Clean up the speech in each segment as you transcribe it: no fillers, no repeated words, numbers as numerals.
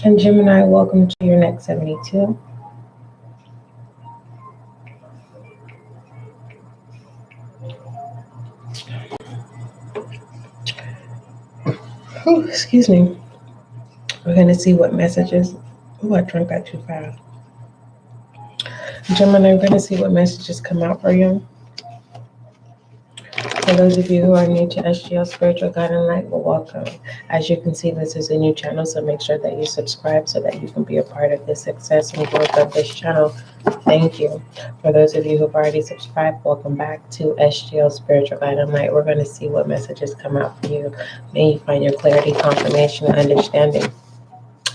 And Gemini, welcome to your next 72. Oh, excuse me. We're going to see what messages. Oh, I drank that too fast. Gemini, we're going to see what messages come out for you. For those of you who are new to SGL Spiritual Guide and Light, well, welcome. As you can see, this is a new channel, so make sure that you subscribe so that you can be a part of the success and growth of this channel. Thank you. For those of you who've already subscribed, welcome back to SGL Spiritual Guide and Light. We're going to see what messages come out for you. May you find your clarity, confirmation, and understanding.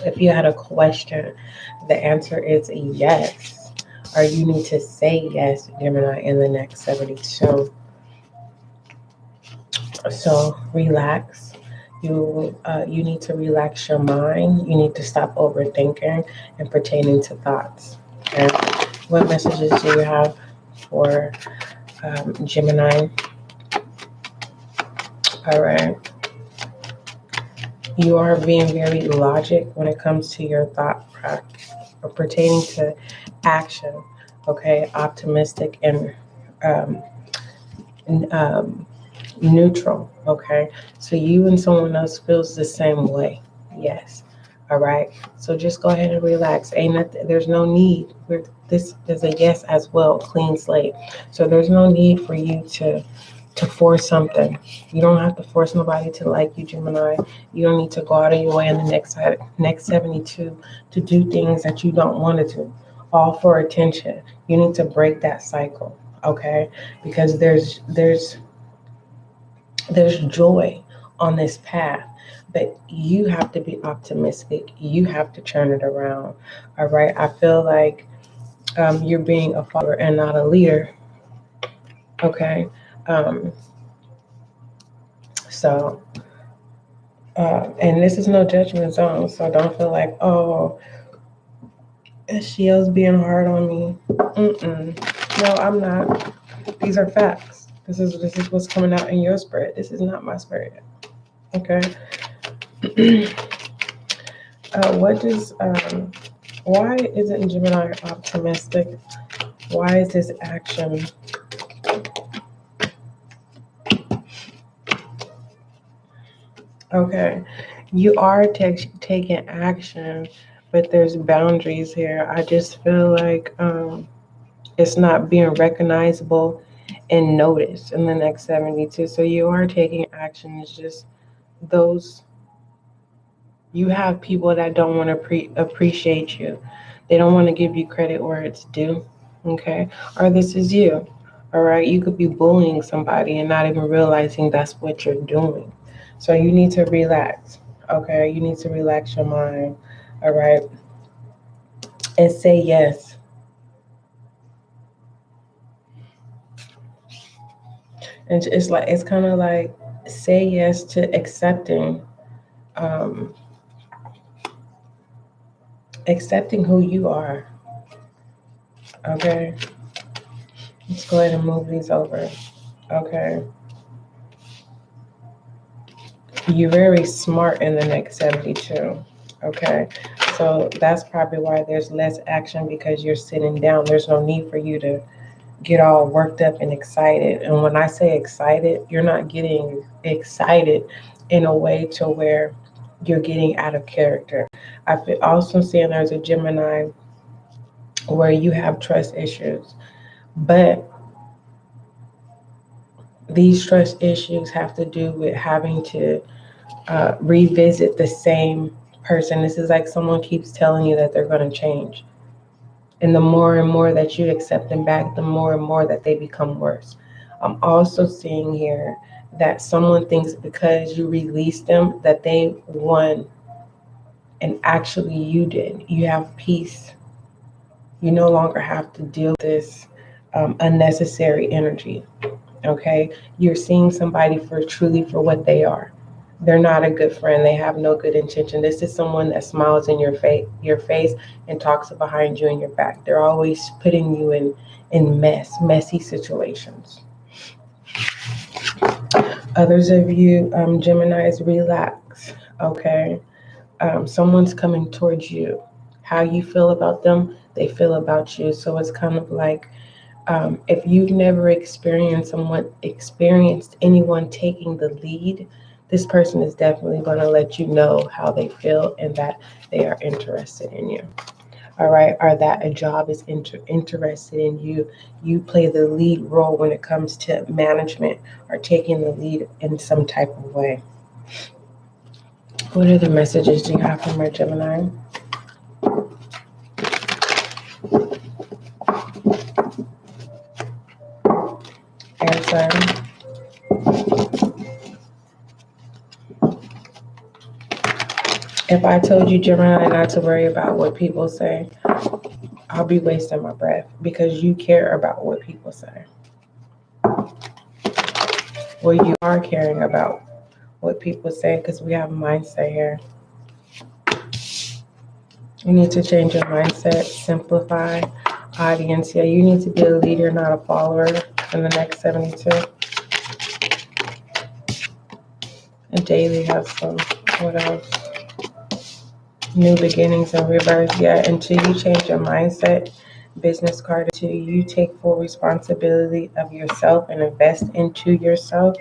If you had a question, the answer is yes. Or you need to say yes, Gemini, in the next 72. So relax. You need to relax your mind. You need to stop overthinking and pertaining to thoughts. Okay. What messages do you have for Gemini? All right. You are being very logic when it comes to your thought or pertaining to action. Okay. Optimistic and um, neutral. Okay, so you and someone else feels the same way. Yes. All right, so just go ahead and relax. Ain't nothing, there's no need. This is a yes as well, clean slate. So there's no need for you to force something. You don't have to force nobody to like you, Gemini. You don't need to go out of your way in the next 72 to do things that you don't want to do, all for attention. You need to break that cycle. Okay, because there's joy on this path, but you have to be optimistic. You have to turn it around. All right. I feel like you're being a follower and not a leader. Okay. Um, so, and this is no judgment zone. So don't feel like, oh, SGL's being hard on me. Mm-mm. No, I'm not. These are facts. This is what's coming out in your spirit. This is not my spirit. Okay. What does why isn't Gemini optimistic? Why is this action? Okay, you are taking action, but there's boundaries here. I just feel like it's not being recognizable and noticed in the next 72. So you are taking action. It's just those you have people that don't want to appreciate you. They don't want to give you credit where it's due. Okay, or this is you. All right, you could be bullying somebody and not even realizing that's what you're doing. So you need to relax. Okay, you need to relax your mind. All right, and say yes. And it's kind of like say yes to um, accepting who you are. Okay, let's go ahead and move these over. Okay, you're very smart in the next 72. Okay, so that's probably why there's less action because you're sitting down. There's no need for you to get all worked up and excited. And when I say excited, you're not getting excited in a way to where you're getting out of character. I feel also seeing there's a Gemini where you have trust issues, but these trust issues have to do with having to revisit the same person. This is like someone keeps telling you that they're going to change. And the more and more that you accept them back, the more and more that they become worse. I'm also seeing here that someone thinks because you released them that they won, and actually you did. You have peace. You no longer have to deal with this unnecessary energy. Okay, you're seeing somebody for truly for what they are. They're not a good friend. They have no good intention. This is someone that smiles in your face and talks behind you and your back. They're always putting you in messy situations. Others of you, Geminis, relax. Okay, Someone's coming towards you. How you feel about them, they feel about you. So it's kind of like, if you've never experienced anyone taking the lead, this person is definitely going to let you know how they feel and that they are interested in you. All right, or that a job is interested in you. You play the lead role when it comes to management or taking the lead in some type of way. What other messages do you have from our Gemini? Air sign. If I told you, Gemini, not to worry about what people say, I'll be wasting my breath because you care about what people say. Well, you are caring about what people say because we have mindset here. You need to change your mindset, simplify. Audience, yeah, you need to be a leader, not a follower in the next 72. A daily hustle. What else? New beginnings and rebirth. Yeah, until you change your mindset. Business card, until you take full responsibility of yourself and invest into yourself.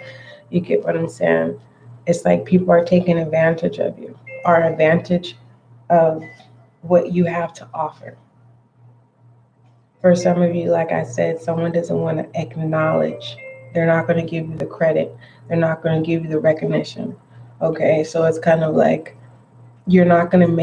You get what I'm saying? It's like people are taking advantage of you, or advantage of what you have to offer. For some of you, like I said, someone doesn't want to acknowledge. They're not going to give you the credit. They're not going to give you the recognition. Okay, so it's kind of like you're not going to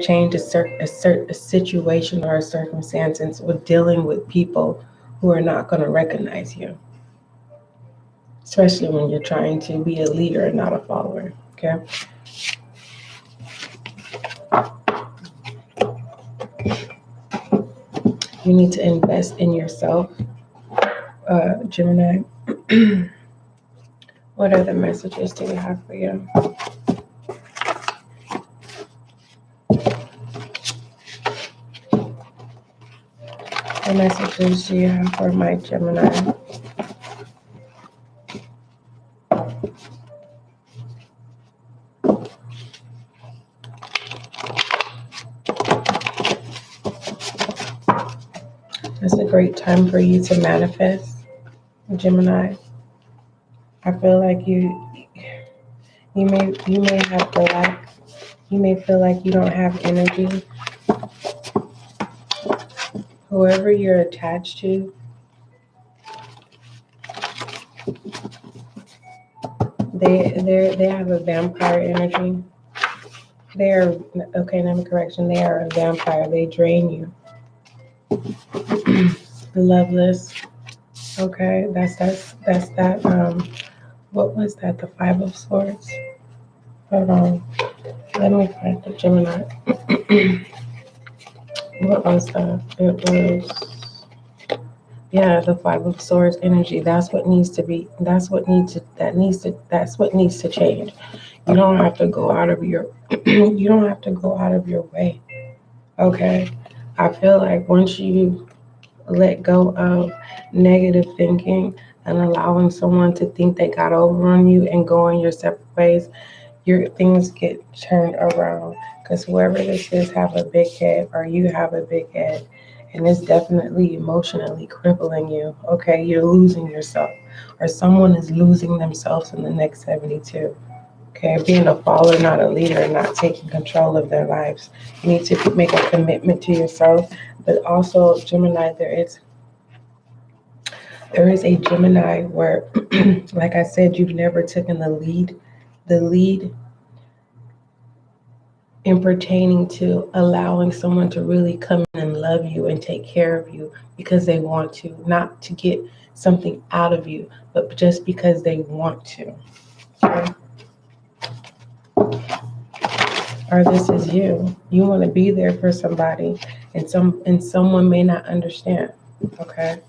change a situation or a circumstance with dealing with people who are not going to recognize you, especially when you're trying to be a leader and not a follower. Okay. You need to invest in yourself, Gemini. What other messages do we have for you? What messages do you have for my Gemini? It's a great time for you to manifest, Gemini. I feel like you may have to lack. You may feel like you don't have energy. Whoever you're attached to, they have a vampire energy. They're okay. Let me correction. They are a vampire. They drain you. Loveless. Okay, that's that. What was that? The Five of Swords. Hold on. Let me find the Gemini. What was that? It was, yeah, the Five of Swords energy. That's what needs to be. That's what needs to change. You don't have to go out of your. You don't have to go out of your way. Okay. I feel like once you let go of negative thinking and allowing someone to think they got over on you and go in your separate ways, your things get turned around. Because whoever this is have a big head, or you have a big head, and it's definitely emotionally crippling you. Okay, you're losing yourself, or someone is losing themselves in the next 72. Okay, being a follower, not a leader, and not taking control of their lives. You need to make a commitment to yourself, but also, Gemini, there is a Gemini where, like I said, you've never taken the lead in pertaining to allowing someone to really come in and love you and take care of you because they want to, not to get something out of you, but just because they want to. Okay? Or this is you. You want to be there for somebody, and someone may not understand. Okay.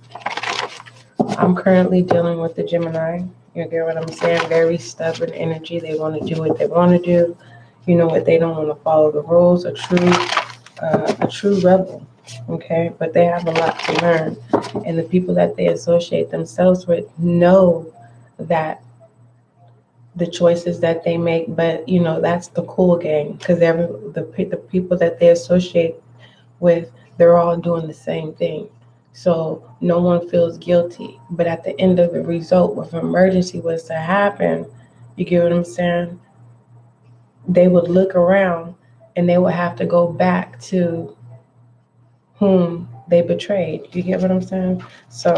I'm currently dealing with the Gemini. You get what I'm saying? Very stubborn energy. They want to do what they want to do. You know what? They don't want to follow the rules. A true rebel. Okay, but they have a lot to learn, and the people that they associate themselves with know that the choices that they make, but you know, that's the cool gang, because the people that they associate with, they're all doing the same thing. So no one feels guilty. But at the end of the result, if an emergency was to happen, you get what I'm saying? They would look around and they would have to go back to whom they betrayed. You get what I'm saying? So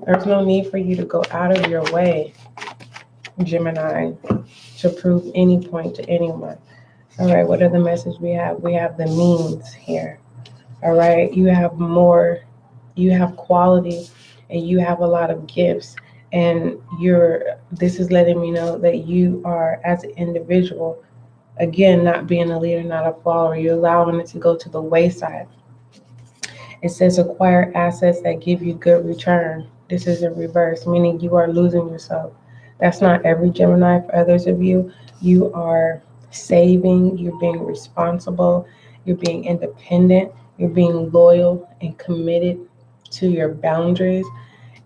there's no need for you to go out of your way, Gemini, to prove any point to anyone. All right, what are the messages we have? We have the means here. All right, you have more, you have quality, and you have a lot of gifts. And this is letting me know that you are, as an individual, again, not being a leader, not a follower, you're allowing it to go to the wayside. It says acquire assets that give you good return. This is in reverse, meaning you are losing yourself. That's not every Gemini. For others of you, you are saving, you're being responsible, you're being independent, you're being loyal and committed to your boundaries,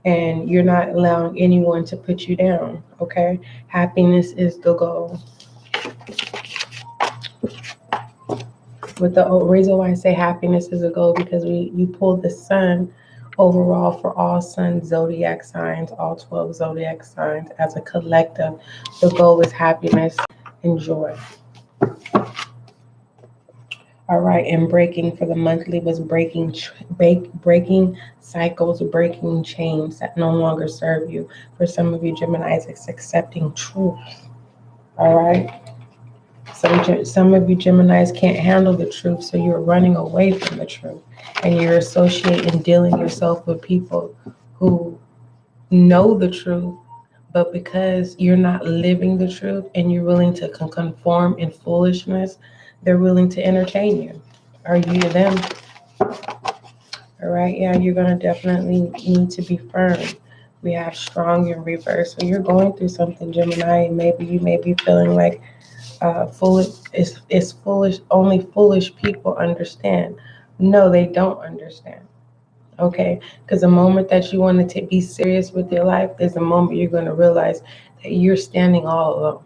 and you're not allowing anyone to put you down, okay? Happiness is the goal. With the reason why I say happiness is a goal, because you pull the sun overall for all sun zodiac signs, all 12 zodiac signs as a collective. The goal is happiness and joy. All right, and breaking for the monthly was breaking cycles, breaking chains that no longer serve you. For some of you Geminis, it's accepting truth. All right. Some of you Geminis can't handle the truth, so you're running away from the truth, and you're associating, dealing yourself with people who know the truth, but because you're not living the truth and you're willing to conform in foolishness, they're willing to entertain you. Are you them? All right, yeah, you're gonna definitely need to be firm. We have strong in reverse, so you're going through something, Gemini, and maybe you may be feeling like foolish is foolish. Only foolish people understand. No, they don't understand. Okay, because the moment that you want to be serious with your life, there's a moment you're going to realize that you're standing all alone.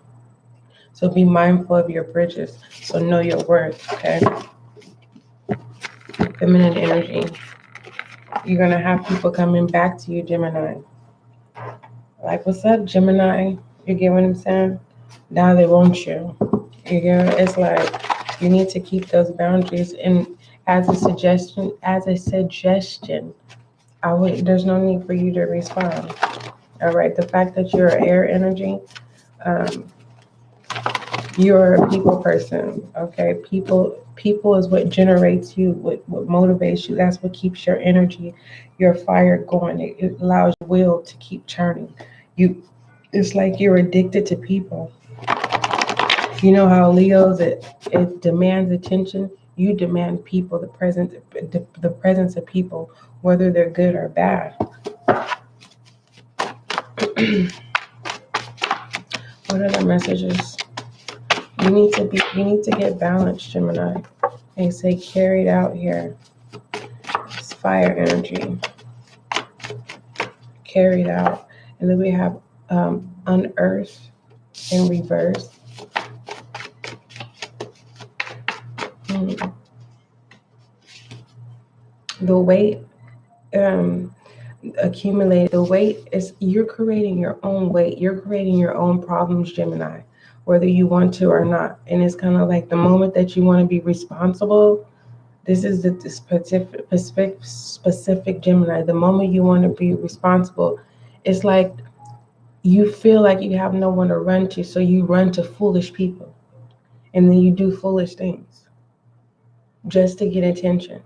So be mindful of your bridges. So know your worth. Okay, feminine energy. You're going to have people coming back to you, Gemini. Like, what's up, Gemini? You get what I'm saying? Now they want you. You get, it's like you need to keep those boundaries. And as a suggestion, there's no need for you to respond. All right. The fact that you're air energy, you're a people person. Okay. People is what generates you, what motivates you. That's what keeps your energy, your fire going. It allows your will to keep churning. It's like you're addicted to people. You know how Leo's, it demands attention. You demand people, the presence of people, whether they're good or bad. What other messages? You need to get balanced, Gemini. They say carried out here. It's fire energy. Carried out. And then we have unearthed in reverse. The weight accumulated. The weight is, you're creating your own weight. You're creating your own problems, Gemini, whether you want to or not. And it's kind of like the moment that you want to be responsible. This is the specific Gemini. The moment you want to be responsible, it's like you feel like you have no one to run to, so you run to foolish people, and then you do foolish things just to get attention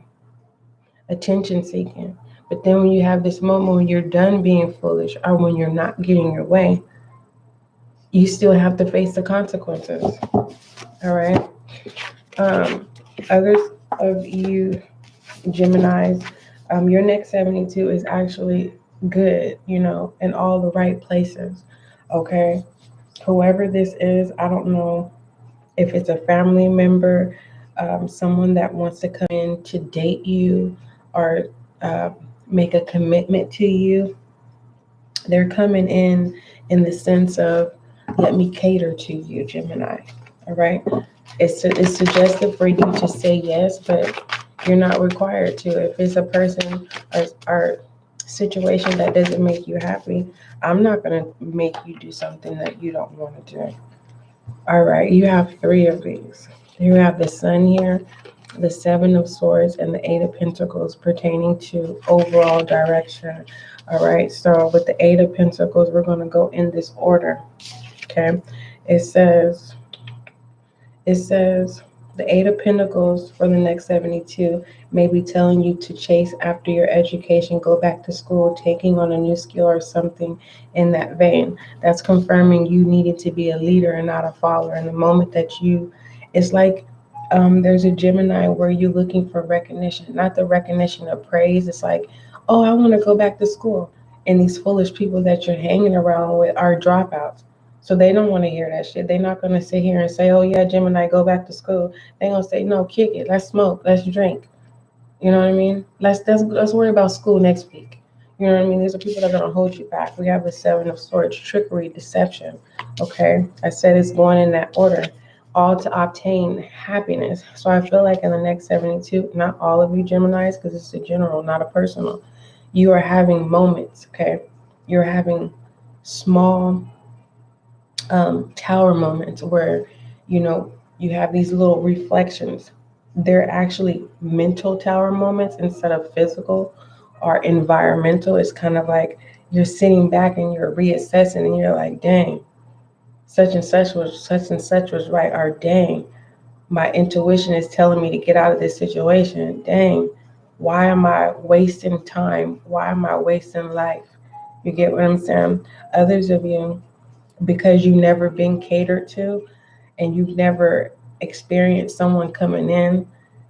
seeking. But then when you have this moment when you're done being foolish, or when you're not getting your way, you still have to face the consequences. All right. Others of you Geminis, your next 72 is actually good, in all the right places. Okay. Whoever this is, I don't know if it's a family member, someone that wants to come in to date you or make a commitment to you. They're coming in the sense of Let me cater to you, Gemini. All right. It's suggested for you to say yes, but you're not required to. If it's a person or situation that doesn't make you happy, I'm not gonna make you do something that you don't want to do. All right, you have three of these. You have the Sun here, the Seven of Swords, and the Eight of Pentacles pertaining to overall direction. All right, so with the Eight of Pentacles, we're going to go in this order. Okay, it says, it says, the Eight of Pentacles for the next 72 may be telling you to chase after your education, go back to school, taking on a new skill or something in that vein. That's confirming you needed to be a leader and not a follower. And the moment that you, it's like there's a Gemini where you're looking for recognition, not the recognition of praise. It's like, oh, I want to go back to school. And these foolish people that you're hanging around with are dropouts. So they don't want to hear that shit. They're not going to sit here and say, oh, yeah, Gemini, go back to school. They're going to say, no, kick it. Let's smoke. Let's drink. You know what I mean? Let's worry about school next week. You know what I mean? These are people that are going to hold you back. We have the Seven of Swords, trickery, deception. Okay? I said it's going in that order, all to obtain happiness. So I feel like in the next 72, not all of you Geminis, because it's a general, not a personal, you are having moments, okay? You're having small tower moments where you have these little reflections. They're actually mental tower moments instead of physical or environmental. It's kind of like you're sitting back and you're reassessing and you're like, dang, such and such was right, or dang, my intuition is telling me to get out of this situation. Dang, why am I wasting time? Why am I wasting life? You get what I'm saying? Others of you, because you've never been catered to and you've never experienced someone coming in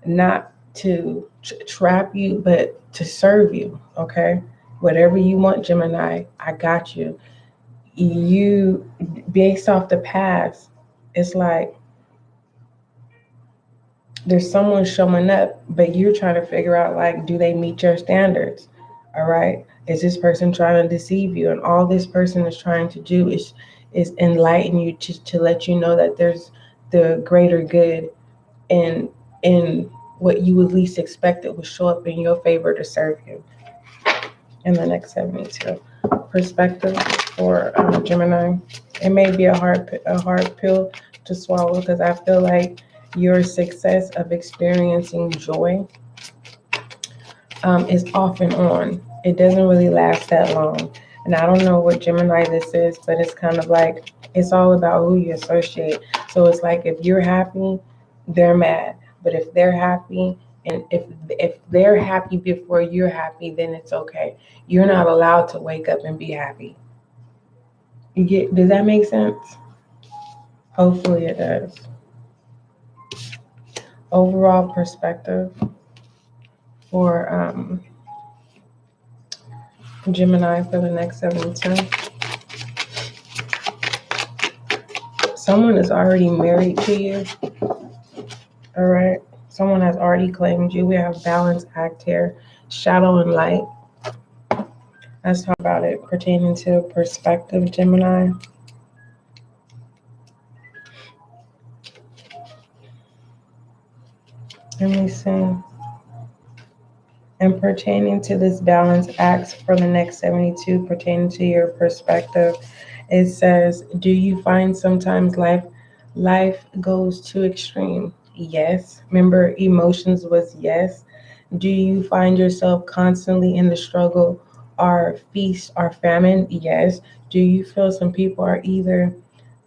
not to trap you but to serve you. Okay, whatever you want, Gemini, I got you. You, based off the past, it's like there's someone showing up, but you're trying to figure out, like, do they meet your standards? All right, is this person trying to deceive you? And all this person is trying to do is enlighten you to let you know that there's the greater good in what you would least expect it will show up in your favor to serve you in the next 72. Perspective for Gemini. It may be a hard pill to swallow, because I feel like your success of experiencing joy is off and on. It doesn't really last that long. And I don't know what Gemini this is, but it's kind of like it's all about who you associate. So it's like if you're happy, they're mad. But if they're happy, and if they're happy before you're happy, then it's okay. You're not allowed to wake up and be happy. Does that make sense? Hopefully it does. Overall perspective for Gemini for the next 72. Someone is already married to you. All right. Someone has already claimed you. We have balance act here, shadow and light. Let's talk about it pertaining to perspective, Gemini. Let me see. And pertaining to this balance acts for the next 72, pertaining to your perspective, it says, do you find sometimes life goes too extreme? Yes. Remember, emotions was yes. Do you find yourself constantly in the struggle or feast or famine? Yes. Do you feel some people are either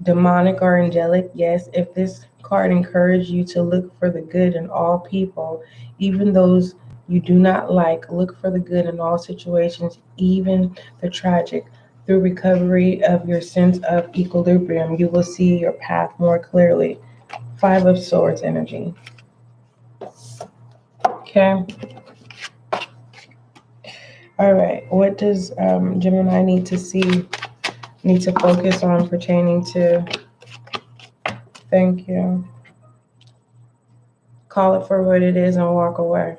demonic or angelic? Yes. If this card encouraged you to look for the good in all people, even those you do not like, look for the good in all situations, even the tragic. Through recovery of your sense of equilibrium, you will see your path more clearly. Five of Swords energy. Okay. All right. What does Gemini need to see, need to focus on pertaining to? Thank you. Call it for what it is and walk away.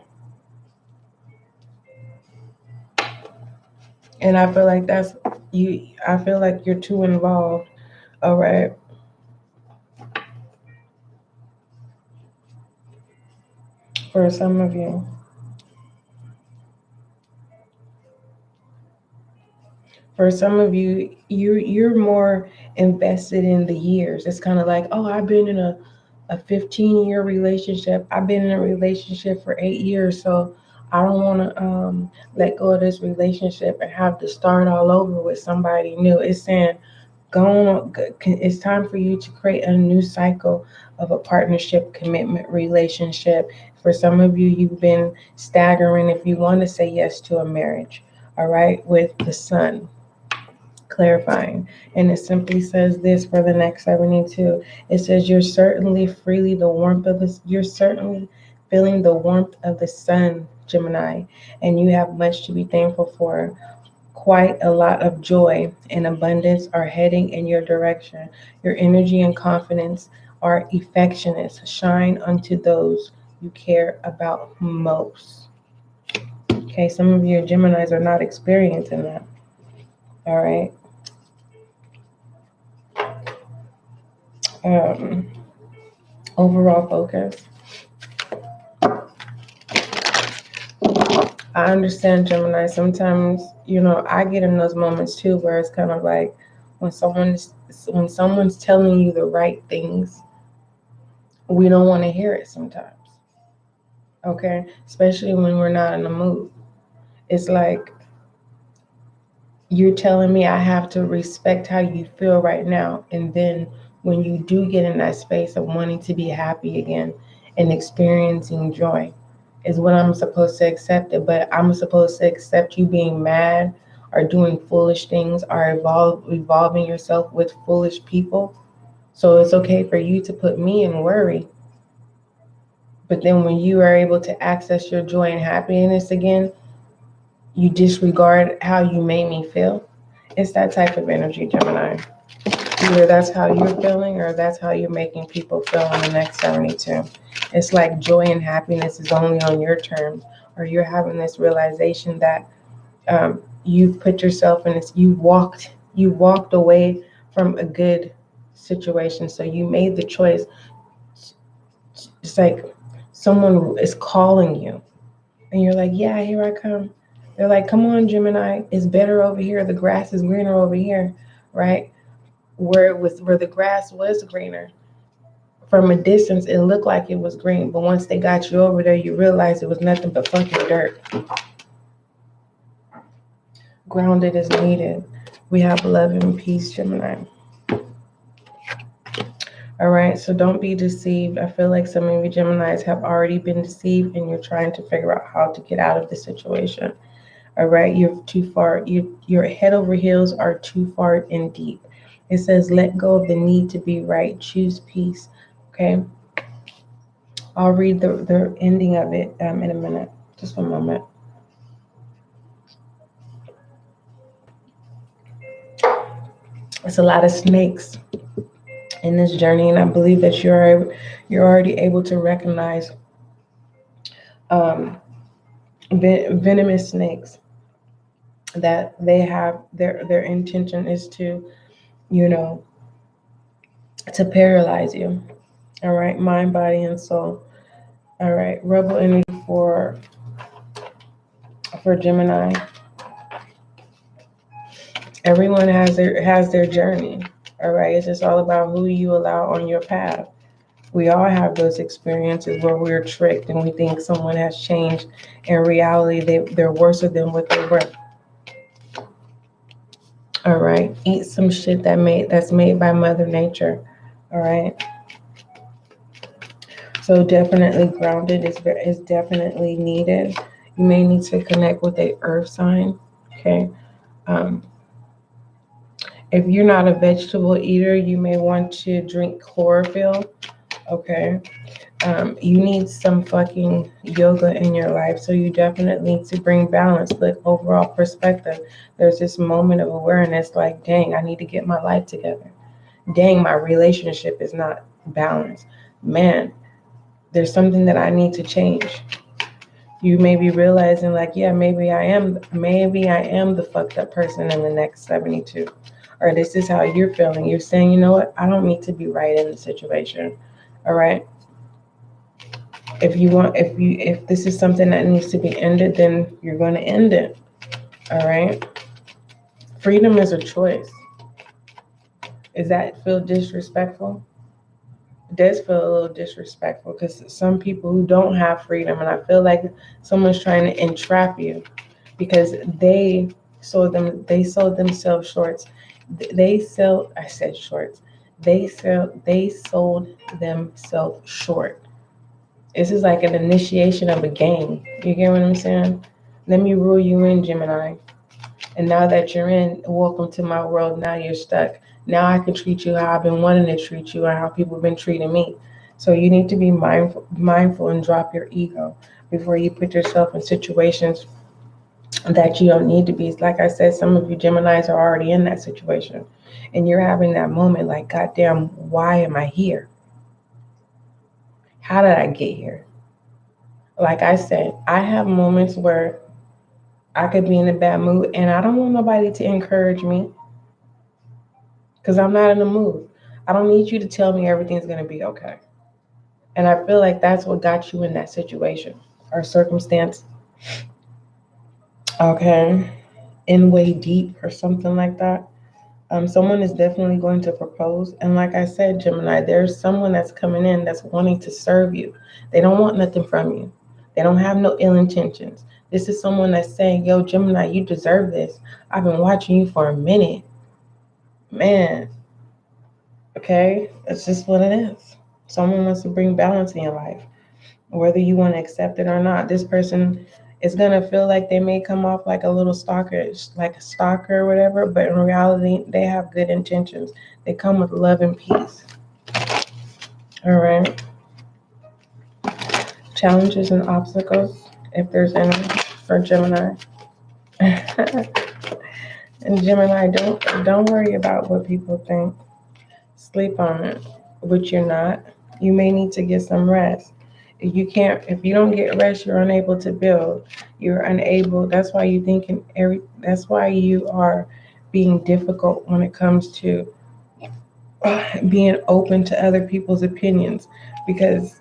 And I feel like that's you. I feel like you're too involved. All right. For some of you. For some of you, you're more invested in the years. It's kind of like, oh, I've been in a 15-year relationship. I've been in a relationship for 8 years, so I don't want to let go of this relationship and have to start all over with somebody new. It's saying, go on, it's time for you to create a new cycle of a partnership, commitment, relationship. For some of you, you've been staggering if you want to say yes to a marriage. All right, with the sun clarifying. And it simply says this for the next 72. It says, you're certainly feeling the warmth of the sun, Gemini, and you have much to be thankful for. Quite a lot of joy and abundance are heading in your direction. Your energy and confidence are affectionate. Shine unto those you care about most. Okay, some of your Geminis are not experiencing that. All right. Overall focus. I understand, Gemini. Sometimes, I get in those moments too, where it's kind of like when someone's telling you the right things, we don't want to hear it sometimes. Okay, especially when we're not in the mood. It's like you're telling me I have to respect how you feel right now, and then when you do get in that space of wanting to be happy again and experiencing joy, is what I'm supposed to accept it. But I'm supposed to accept you being mad or doing foolish things or evolving yourself with foolish people. So it's okay for you to put me in worry. But then when you are able to access your joy and happiness again, you disregard how you made me feel. It's that type of energy, Gemini. Either that's how you're feeling or that's how you're making people feel in the next 72. It's like joy and happiness is only on your terms, or you're having this realization that you've put yourself in this, you walked away from a good situation. So you made the choice. It's like someone is calling you and you're like, yeah, here I come. They're like, come on, Gemini, it's better over here. The grass is greener over here, right? Where the grass was greener. From a distance, it looked like it was green, but once they got you over there, you realize it was nothing but fucking dirt. Grounded is needed. We have love and peace, Gemini. All right, so don't be deceived. I feel like some of you Geminis have already been deceived and you're trying to figure out how to get out of the situation. All right, you're too far. Your head over heels are too far in deep. It says, let go of the need to be right. Choose peace. Okay. I'll read the ending of it in a minute. Just one moment. It's a lot of snakes in this journey, and I believe that you're already able to recognize venomous snakes. That they have their intention is to, to paralyze you. All right, mind, body, and soul. All right, rebel energy for Gemini. Everyone has their journey. All right, it's just all about who you allow on your path. We all have those experiences where we're tricked and we think someone has changed. In reality, they're worse than what they were. All right, eat some shit that's made by Mother Nature. All right. So definitely grounded is definitely needed. You may need to connect with a earth sign. Okay. If you're not a vegetable eater, you may want to drink chlorophyll. Okay. You need some fucking yoga in your life. So you definitely need to bring balance, like overall perspective. There's this moment of awareness like, dang, I need to get my life together. Dang, my relationship is not balanced. Man, there's something that I need to change. You may be realizing like, yeah, maybe I am the fucked up person in the next 72. or this is how you're feeling. You're saying, you know what, I don't need to be right in the situation. All right. If this is something that needs to be ended, then you're going to end it. All right. Freedom is a choice. Does that feel disrespectful? It does feel a little disrespectful because some people who don't have freedom, and I feel like someone's trying to entrap you because they sold themselves shorts. They sell. I said shorts. They sold themselves short. This is like an initiation of a game. You get what I'm saying? Let me rule you in, Gemini. And now that you're in, welcome to my world. Now you're stuck. Now I can treat you how I've been wanting to treat you and how people have been treating me. So you need to be mindful and drop your ego before you put yourself in situations that you don't need to be. Like I said, some of you Geminis are already in that situation. And you're having that moment like, goddamn, why am I here? How did I get here? Like I said, I have moments where I could be in a bad mood and I don't want nobody to encourage me because I'm not in the mood. I don't need you to tell me everything's going to be okay. And I feel like that's what got you in that situation or circumstance. Okay. In way deep or something like that. Someone is definitely going to propose. And like I said, Gemini, there's someone that's coming in that's wanting to serve you. They don't want nothing from you. They don't have no ill intentions. This is someone that's saying, yo, Gemini, you deserve this. I've been watching you for a minute. Man, okay? It's just what it is. Someone wants to bring balance in your life, whether you want to accept it or not. This person is going to feel like they may come off like a little stalker, like a stalker or whatever, but in reality, they have good intentions. They come with love and peace. All right. Challenges and obstacles, if there's any, for Gemini. And Gemini, don't worry about what people think. Sleep on it, which you're not. You may need to get some rest. If you don't get rest, you're unable to build. You're unable. That's why that's why you are being difficult when it comes to being open to other people's opinions. Because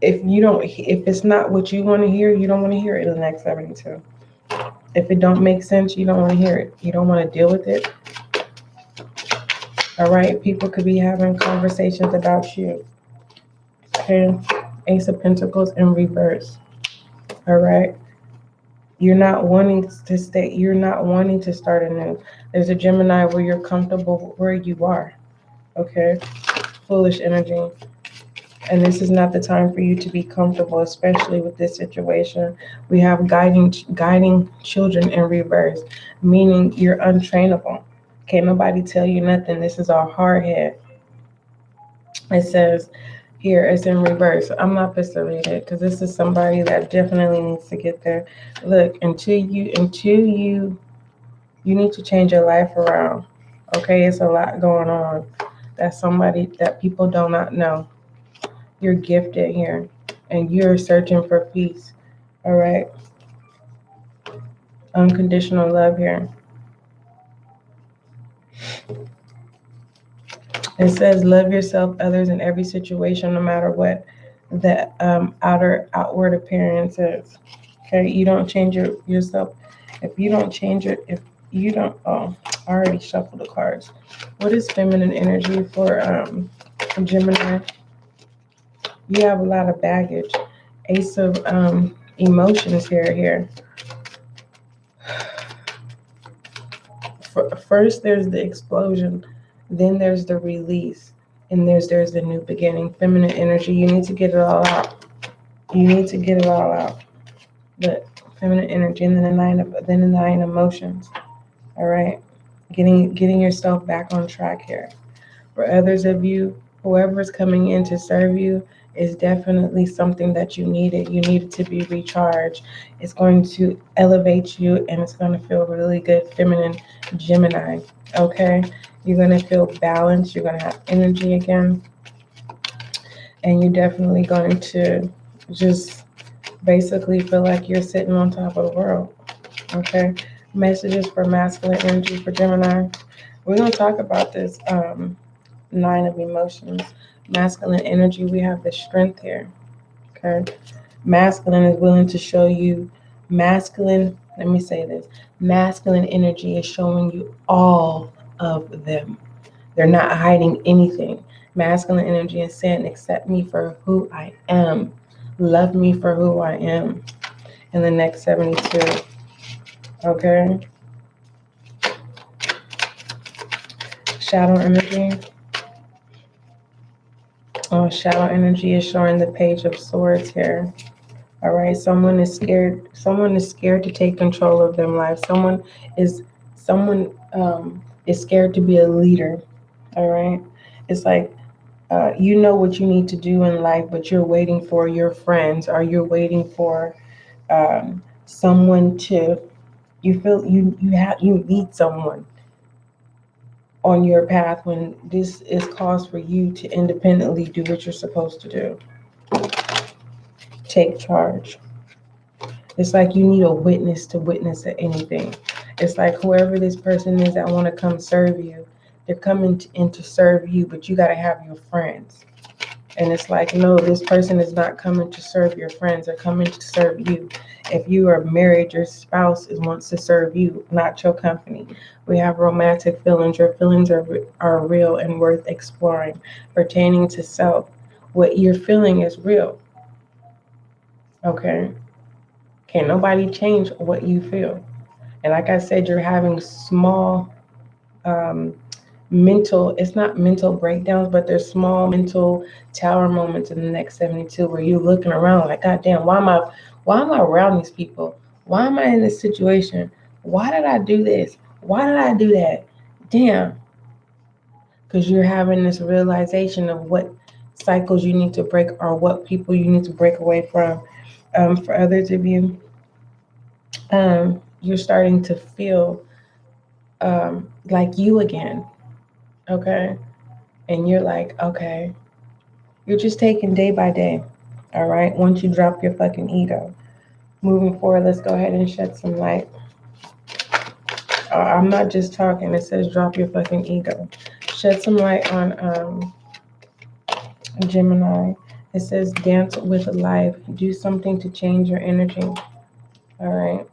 if it's not what you want to hear, you don't want to hear it in the next 72. If it don't make sense, you don't want to hear it. You don't want to deal with it. All right, people could be having conversations about you. Okay, Ace of Pentacles in reverse. All right, you're not wanting to stay. You're not wanting to start anew. There's a Gemini where you're comfortable where you are. Okay, foolish energy. And this is not the time for you to be comfortable, especially with this situation. We have guiding children in reverse, meaning you're untrainable. Can't nobody tell you nothing. This is our hard head. It says here, it's in reverse. I'm not supposed to read it because this is somebody that definitely needs to get there. Look, until you need to change your life around. Okay, it's a lot going on. That's somebody that people do not know. You're gifted here and you're searching for peace. All right. Unconditional love here. It says love yourself, others in every situation, no matter what the outward appearance is. Okay, you don't change yourself. If you don't change it, if you don't, I already shuffled the cards. What is feminine energy for Gemini? You have a lot of baggage. Ace of emotions here. First, there's the explosion, then there's the release, and there's the new beginning. Feminine energy, you need to get it all out. You need to get it all out. The feminine energy, and then the nine emotions. All right, getting yourself back on track here. For others of you, whoever's coming in to serve you is definitely something that you needed. You needed to be recharged. It's going to elevate you and it's going to feel really good. Feminine Gemini. Okay? You're going to feel balanced. You're going to have energy again. And you're definitely going to just basically feel like you're sitting on top of the world. Okay? Messages for masculine energy for Gemini. We're going to talk about this 9 of emotions. Masculine energy, we have the strength here. Okay. Masculine is willing to show you masculine. Let me say this. Masculine energy is showing you all of them. They're not hiding anything. Masculine energy is saying, accept me for who I am. Love me for who I am. In the next 72. Okay. Shadow energy. Oh, shadow energy is showing the Page of Swords here. All right. Someone is scared. Someone is scared to take control of their life. Someone is scared to be a leader. All right. It's like you know what you need to do in life, but you're waiting for your friends, or you're waiting for someone to. You feel you need someone on your path when this is cause for you to independently do what you're supposed to do. Take charge. It's like you need a witness to witness at anything. It's like whoever this person is that want to come serve you, they're coming in to serve you, but you got to have your friends. And it's like, no, this person is not coming to serve your friends. They're coming to serve you. If you are married, your spouse wants to serve you, not your company. We have romantic feelings. Your feelings are real and worth exploring. Pertaining to self, what you're feeling is real. Okay? Can't nobody change what you feel. And like I said, you're having small it's not mental breakdowns, but there's small mental tower moments in the next 72 where you're looking around like, God damn, why am I around these people? Why am I in this situation? Why did I do this? Why did I do that? Damn. Because you're having this realization of what cycles you need to break, or what people you need to break away from. For others of you, you're starting to feel like you again. Okay. And you're like, okay, you're just taking day by day. All right. Once you drop your fucking ego. Moving forward, let's go ahead and shed some light. I'm not just talking. It says drop your fucking ego. Shed some light on Gemini. It says dance with life. Do something to change your energy. All right.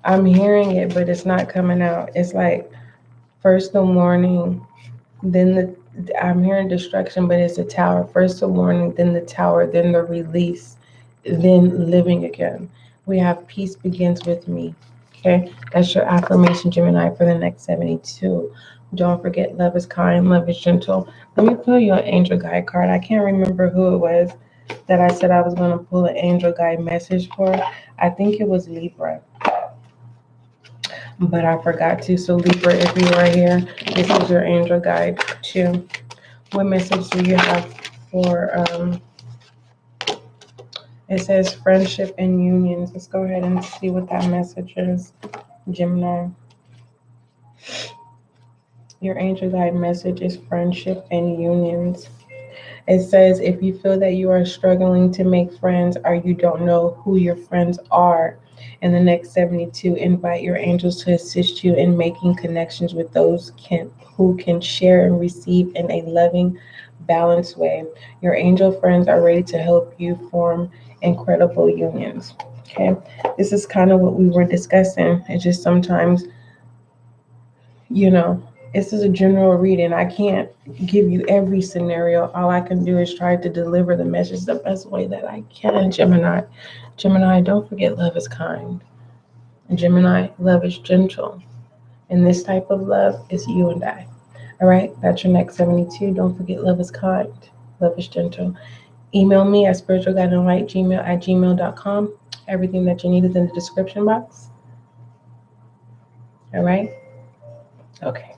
I'm hearing it, but it's not coming out. It's like first the warning, then I'm hearing destruction, but it's a tower. First the warning, then the tower, then the release, then living again. We have peace begins with me. Okay, that's your affirmation, Gemini, for the next 72. Don't forget, love is kind, love is gentle. Let me pull you an angel guide card. I can't remember who it was that I said I was going to pull an angel guide message for. I think it was Libra, but I forgot to. So Libra, if you are here, this is your angel guide too. What message do you have for, it says friendship and unions. Let's go ahead and see what that message is, Gemini. Your angel guide message is friendship and unions. It says, if you feel that you are struggling to make friends, or you don't know who your friends are, in the next 72, invite your angels to assist you in making connections with those who can share and receive in a loving, balanced way. Your angel friends are ready to help you form incredible unions. Okay, this is kind of what we were discussing. It's just sometimes, you know, this is a general reading. I can't give you every scenario. All I can do is try to deliver the message the best way that I can, Gemini. Gemini, don't forget love is kind. And Gemini, love is gentle. And this type of love is you and I. All right, that's your next 72. Don't forget love is kind. Love is gentle. Email me at spiritualguideandlightgmail@gmail.com. Everything that you need is in the description box. All right? Okay.